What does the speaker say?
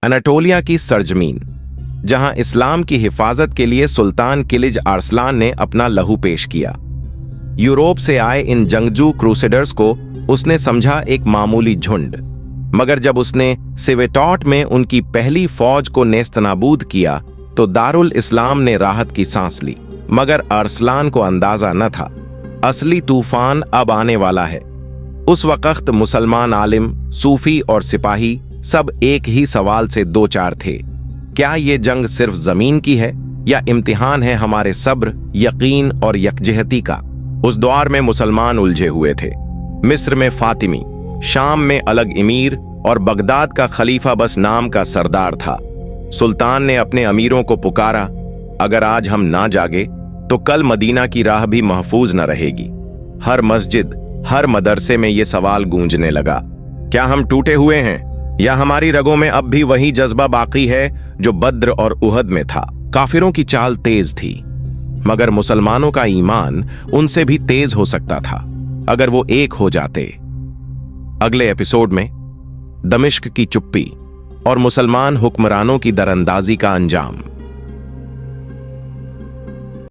Anatolia की सरजमीन, जहां इस्लाम की हिफाजत के लिए सुल्तान किलिज आर्सलान ने अपना लहू पेश किया। यूरोप से आए इन जंगजू क्रूसेडर्स को उसने समझा एक मामूली झुंड, मगर जब उसने सिवेटॉट में उनकी पहली फौज को नेस्तनाबूद किया तो दारुल इस्लाम ने राहत की सांस ली। मगर अरसलान को अंदाजा न था, असली तूफान अब आने वाला है। उस वक्त मुसलमान आलिम, सूफी और सिपाही सब एक ही सवाल से दो चार थे। क्या ये जंग सिर्फ जमीन की है या इम्तिहान है हमारे सब्र, यकीन और यकजहती का? उस दौर में मुसलमान उलझे हुए थे। मिस्र में फातिमी, शाम में अलग इमीर और बगदाद का खलीफा बस नाम का सरदार था। सुल्तान ने अपने अमीरों को पुकारा, अगर आज हम ना जागे तो कल मदीना की राह भी महफूज न रहेगी। हर मस्जिद, हर मदरसे में ये सवाल गूंजने लगा, क्या हम टूटे हुए हैं या हमारी रगों में अब भी वही जज्बा बाकी है जो बद्र और उहद में था? काफिरों की चाल तेज थी, मगर मुसलमानों का ईमान उनसे भी तेज हो सकता था अगर वो एक हो जाते। अगले एपिसोड में दमिश्क की चुप्पी और मुसलमान हुक्मरानों की दरअंदाजी का अंजाम।